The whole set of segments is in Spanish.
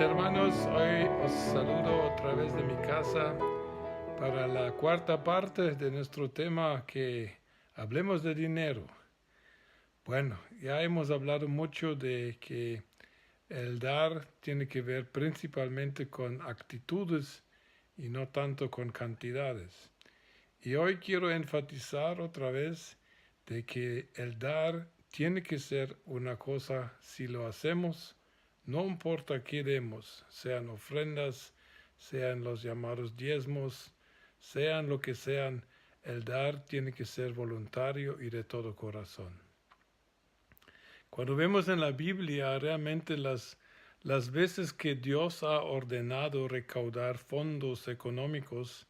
hermanos, hoy os saludo otra vez de mi casa para la cuarta parte de nuestro tema que hablemos de dinero. Bueno, ya hemos hablado mucho de que el dar tiene que ver principalmente con actitudes y no tanto con cantidades. Y hoy quiero enfatizar otra vez de que el dar tiene que ser una cosa si lo hacemos. No importa qué demos, sean ofrendas, sean los llamados diezmos, sean lo que sean, el dar tiene que ser voluntario y de todo corazón. Cuando vemos en la Biblia realmente las veces que Dios ha ordenado recaudar fondos económicos,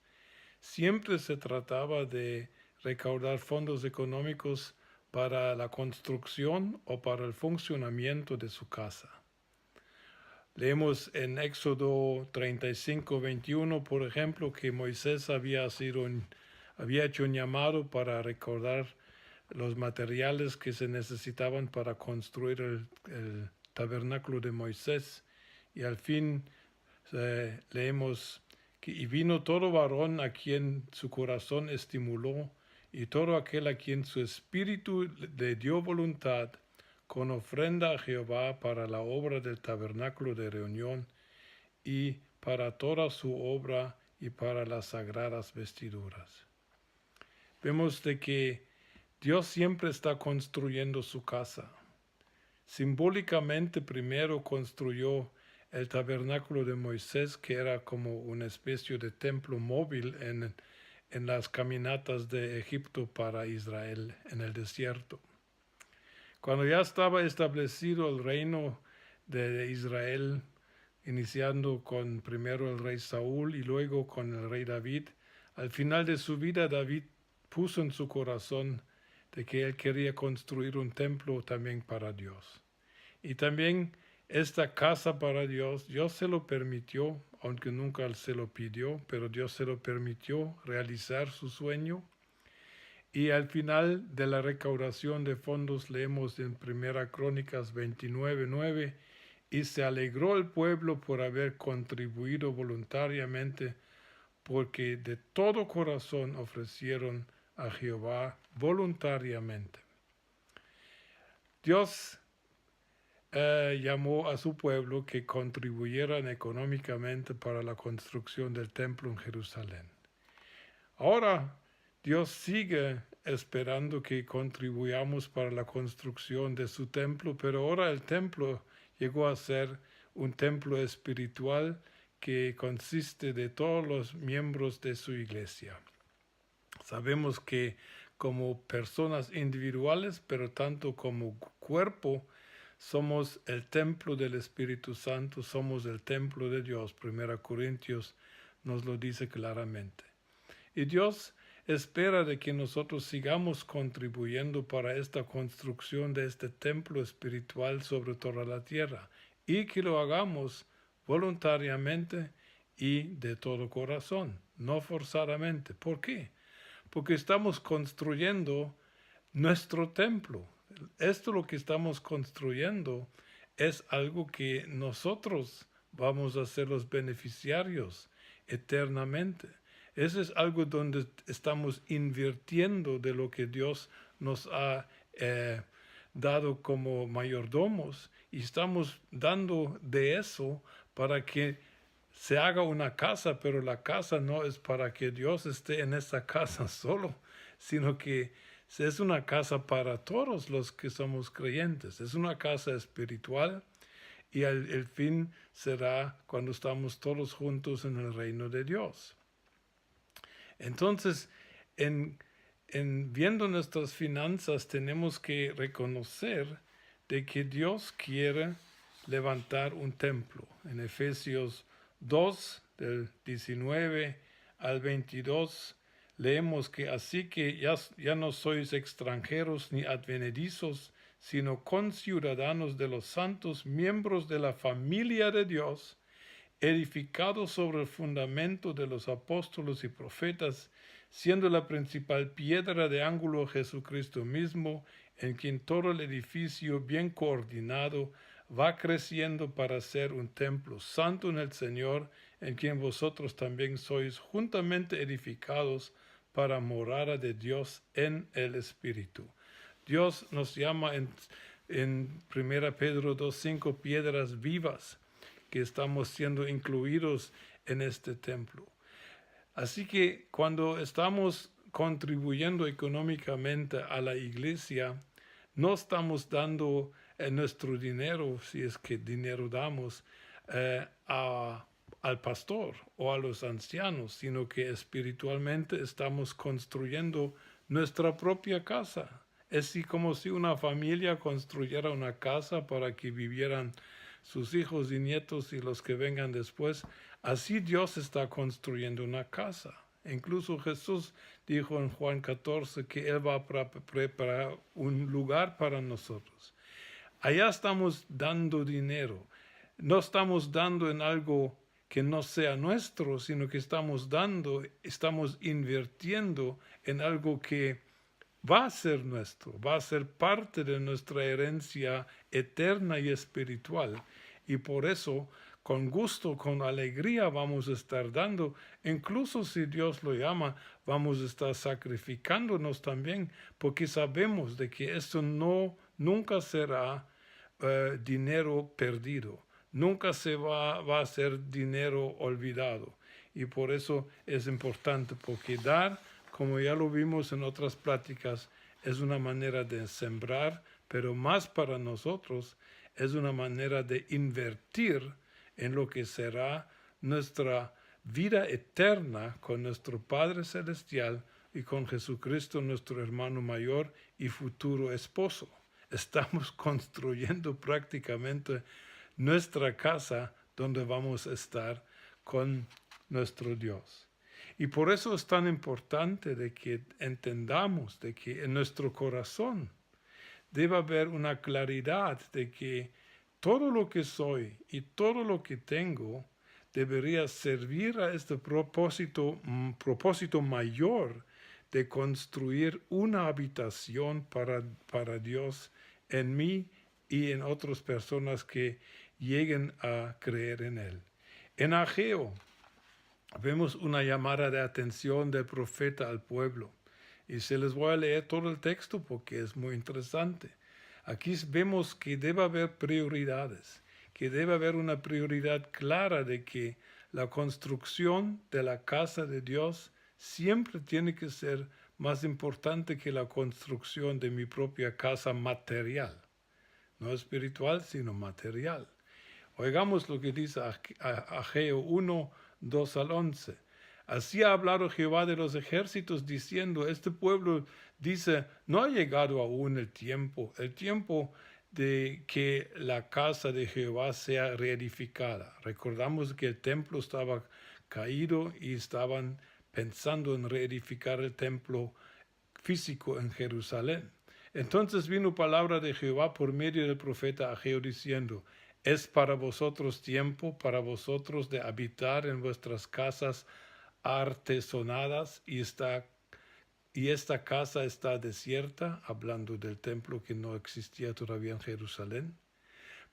siempre se trataba de recaudar fondos económicos para la construcción o para el funcionamiento de su casa. Leemos en Éxodo 35:21, por ejemplo, que Moisés había hecho un llamado para recaudar los materiales que se necesitaban para construir el tabernáculo de Moisés. Y al fin leemos que y vino todo varón a quien su corazón estimuló, y todo aquel a quien su espíritu le dio voluntad, con ofrenda a Jehová para la obra del tabernáculo de reunión y para toda su obra y para las sagradas vestiduras. Vemos de que Dios siempre está construyendo su casa. Simbólicamente primero construyó el tabernáculo de Moisés, que era como una especie de templo móvil en las caminatas de Egipto para Israel en el desierto. Cuando ya estaba establecido el reino de Israel, iniciando con primero el rey Saúl y luego con el rey David, al final de su vida David puso en su corazón de que él quería construir un templo también para Dios. Y también esta casa para Dios se lo permitió, aunque nunca se lo pidió, pero Dios se lo permitió realizar su sueño. Y al final de la recaudación de fondos leemos en 1 Crónicas 29:9, y se alegró el pueblo por haber contribuido voluntariamente, porque de todo corazón ofrecieron a Jehová voluntariamente. Dios llamó a su pueblo que contribuyeran económicamente para la construcción del templo en Jerusalén. Ahora Dios sigue esperando que contribuyamos para la construcción de su templo, pero ahora el templo llegó a ser un templo espiritual que consiste de todos los miembros de su iglesia. Sabemos que como personas individuales, pero tanto como cuerpo, somos el templo del Espíritu Santo, somos el templo de Dios. 1 Corintios nos lo dice claramente. Y Dios espera de que nosotros sigamos contribuyendo para esta construcción de este templo espiritual sobre toda la tierra, y que lo hagamos voluntariamente y de todo corazón, no forzadamente. ¿Por qué? Porque estamos construyendo nuestro templo. Esto lo que estamos construyendo es algo que nosotros vamos a ser los beneficiarios eternamente. Eso es algo donde estamos invirtiendo de lo que Dios nos ha dado como mayordomos, y estamos dando de eso para que se haga una casa, pero la casa no es para que Dios esté en esa casa solo, sino que es una casa para todos los que somos creyentes. Es una casa espiritual, y el fin será cuando estamos todos juntos en el reino de Dios. Entonces, en viendo nuestras finanzas, tenemos que reconocer de que Dios quiere levantar un templo. En Efesios 2, del 19 al 22, leemos que así que ya no sois extranjeros ni advenedizos, sino conciudadanos de los santos, miembros de la familia de Dios, edificados sobre el fundamento de los apóstoles y profetas, siendo la principal piedra de ángulo Jesucristo mismo, en quien todo el edificio bien coordinado va creciendo para ser un templo santo en el Señor, en quien vosotros también sois juntamente edificados para morada de Dios en el Espíritu. Dios nos llama en 1 Pedro 2:5 piedras vivas, que estamos siendo incluidos en este templo. Así que cuando estamos contribuyendo económicamente a la iglesia, no estamos dando nuestro dinero, si es que dinero damos, al pastor o a los ancianos, sino que espiritualmente estamos construyendo nuestra propia casa. Es así como si una familia construyera una casa para que vivieran sus hijos y nietos y los que vengan después. Así Dios está construyendo una casa. Incluso Jesús dijo en Juan 14 que Él va a preparar un lugar para nosotros. Allá estamos dando dinero. No estamos dando en algo que no sea nuestro, sino que estamos invirtiendo en algo que va a ser nuestro, va a ser parte de nuestra herencia eterna y espiritual. Y por eso, con gusto, con alegría vamos a estar dando, incluso si Dios lo llama, vamos a estar sacrificándonos también, porque sabemos de que esto nunca será dinero perdido, nunca va a ser dinero olvidado. Y por eso es importante, porque dar, como ya lo vimos en otras pláticas, es una manera de sembrar, pero más para nosotros es una manera de invertir en lo que será nuestra vida eterna con nuestro Padre Celestial y con Jesucristo, nuestro hermano mayor y futuro esposo. Estamos construyendo prácticamente nuestra casa donde vamos a estar con nuestro Dios. Y por eso es tan importante de que entendamos de que en nuestro corazón debe haber una claridad de que todo lo que soy y todo lo que tengo debería servir a este propósito mayor de construir una habitación para Dios en mí y en otras personas que lleguen a creer en Él. En Ageo vemos una llamada de atención del profeta al pueblo. Y se les voy a leer todo el texto porque es muy interesante. Aquí vemos que debe haber prioridades, que debe haber una prioridad clara de que la construcción de la casa de Dios siempre tiene que ser más importante que la construcción de mi propia casa material. No espiritual, sino material. Oigamos lo que dice Ageo 1, 2 al 11. Así ha hablado Jehová de los ejércitos, diciendo, este pueblo dice, no ha llegado aún el tiempo de que la casa de Jehová sea reedificada. Recordamos que el templo estaba caído y estaban pensando en reedificar el templo físico en Jerusalén. Entonces vino palabra de Jehová por medio del profeta Ageo diciendo, es para vosotros tiempo, para vosotros de habitar en vuestras casas artesonadas y esta casa está desierta, hablando del templo que no existía todavía en Jerusalén.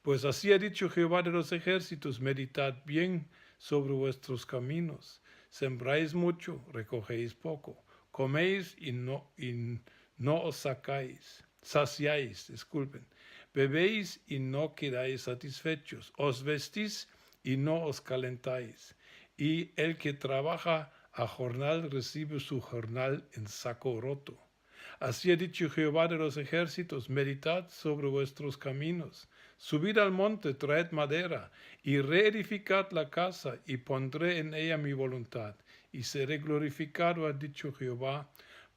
Pues así ha dicho Jehová de los ejércitos, meditad bien sobre vuestros caminos, sembráis mucho, recogéis poco, coméis y no os saciáis, bebéis y no quedáis satisfechos, os vestís y no os calentáis, y el que trabaja a jornal recibe su jornal en saco roto. Así ha dicho Jehová de los ejércitos, meditad sobre vuestros caminos, subid al monte, traed madera, y reedificad la casa, y pondré en ella mi voluntad, y seré glorificado, ha dicho Jehová.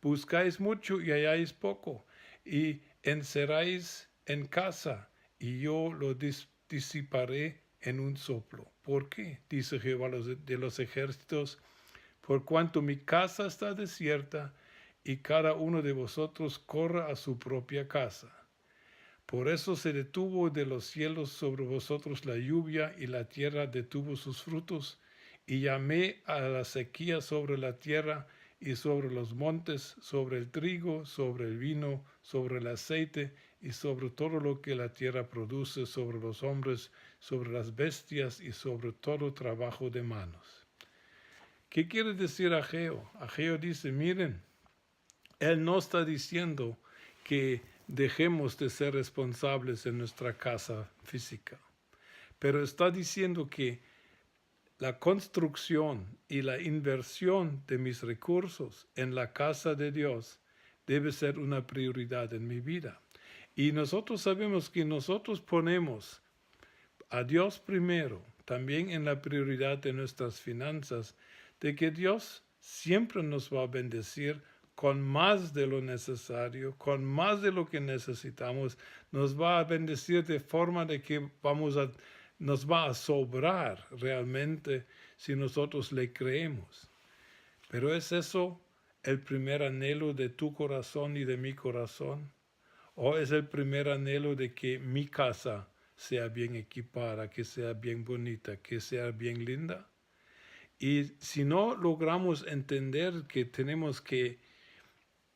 Buscáis mucho y halláis poco, y encerráis en casa, y yo lo disiparé en un soplo. ¿Por qué? Dice Jehová de los ejércitos, por cuanto mi casa está desierta, y cada uno de vosotros corra a su propia casa. Por eso se detuvo de los cielos sobre vosotros la lluvia, y la tierra detuvo sus frutos, y llamé a la sequía sobre la tierra, y sobre los montes, sobre el trigo, sobre el vino, sobre el aceite, y sobre todo lo que la tierra produce, sobre los hombres, sobre las bestias y sobre todo trabajo de manos. ¿Qué quiere decir Ageo? Ageo dice, miren, él no está diciendo que dejemos de ser responsables en nuestra casa física, pero está diciendo que la construcción y la inversión de mis recursos en la casa de Dios debe ser una prioridad en mi vida. Y nosotros sabemos que nosotros ponemos a Dios primero, también en la prioridad de nuestras finanzas, de que Dios siempre nos va a bendecir con más de lo necesario, con más de lo que necesitamos, nos va a bendecir de forma de que nos va a sobrar realmente si nosotros le creemos. Pero ¿es eso el primer anhelo de tu corazón y de mi corazón? ¿O es el primer anhelo de que mi casa sea bien equipada, que sea bien bonita, que sea bien linda? Y si no logramos entender que tenemos que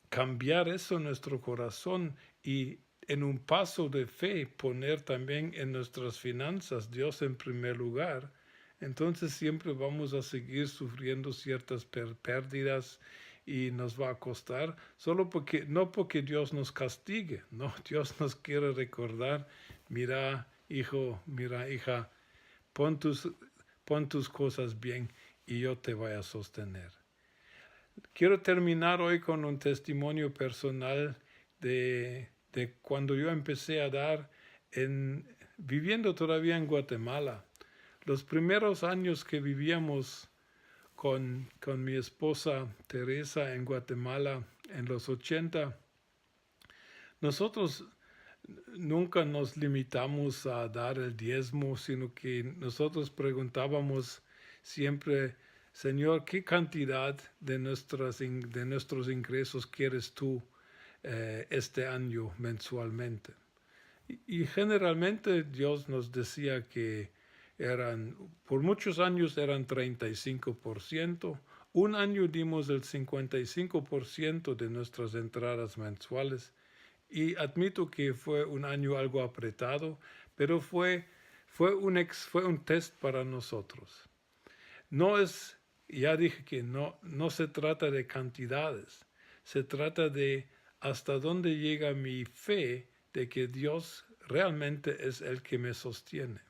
cambiar eso en nuestro corazón y en un paso de fe poner también en nuestras finanzas Dios en primer lugar, entonces siempre vamos a seguir sufriendo ciertas pérdidas y nos va a costar, no porque Dios nos castigue, no, Dios nos quiere recordar, mira hijo, mira hija, pon tus cosas bien y yo te voy a sostener. Quiero terminar hoy con un testimonio personal de cuando yo empecé a dar viviendo todavía en Guatemala. Los primeros años que vivíamos con mi esposa Teresa en Guatemala en los 80, nosotros nunca nos limitamos a dar el diezmo, sino que nosotros preguntábamos siempre, Señor, ¿qué cantidad de nuestros ingresos quieres tú este año mensualmente? Y generalmente Dios nos decía que por muchos años eran 35%. Un año dimos el 55% de nuestras entradas mensuales. Y admito que fue un año algo apretado, pero fue un test para nosotros. Ya dije que no se trata de cantidades, se trata de hasta dónde llega mi fe de que Dios realmente es el que me sostiene.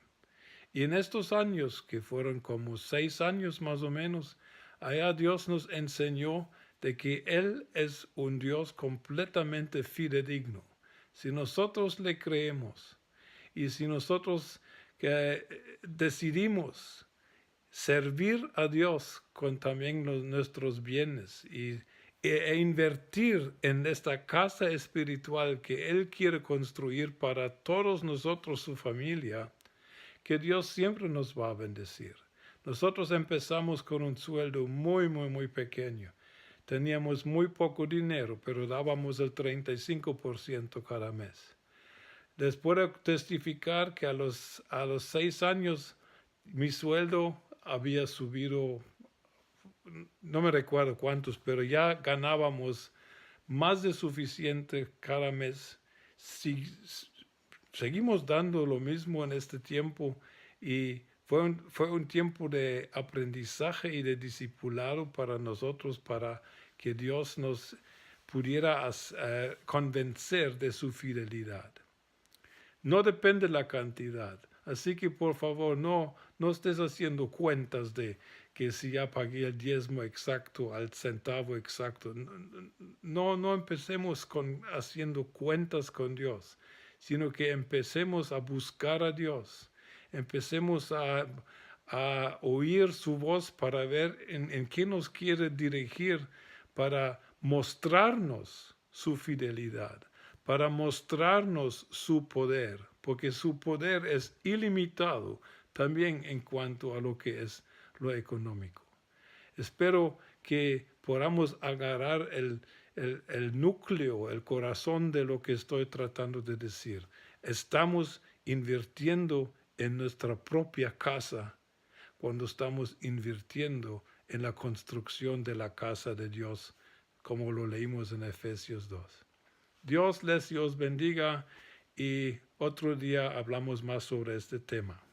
Y en estos años, que fueron como 6 años más o menos, allá Dios nos enseñó de que Él es un Dios completamente fidedigno. Si nosotros le creemos y si nosotros decidimos servir a Dios con también nuestros bienes e invertir en esta casa espiritual que Él quiere construir para todos nosotros, su familia, que Dios siempre nos va a bendecir. Nosotros empezamos con un sueldo muy, muy, muy pequeño. Teníamos muy poco dinero, pero dábamos el 35% cada mes. Les puedo testificar que a los 6 años mi sueldo había subido, no me recuerdo cuántos, pero ya ganábamos más de suficiente cada mes. Seguimos dando lo mismo en este tiempo y fue un tiempo de aprendizaje y de discipulado para nosotros, para que Dios nos pudiera convencer de su fidelidad. No depende la cantidad, así que por favor no estés haciendo cuentas de que si ya pagué el diezmo exacto al centavo exacto. No empecemos haciendo cuentas con Dios, sino que empecemos a buscar a Dios, empecemos a oír su voz para ver en qué nos quiere dirigir, para mostrarnos su fidelidad, para mostrarnos su poder, porque su poder es ilimitado también en cuanto a lo que es lo económico. Espero que podamos agarrar el núcleo, el corazón de lo que estoy tratando de decir. Estamos invirtiendo en nuestra propia casa cuando estamos invirtiendo en la construcción de la casa de Dios, como lo leímos en Efesios 2. Dios les y os bendiga y otro día hablamos más sobre este tema.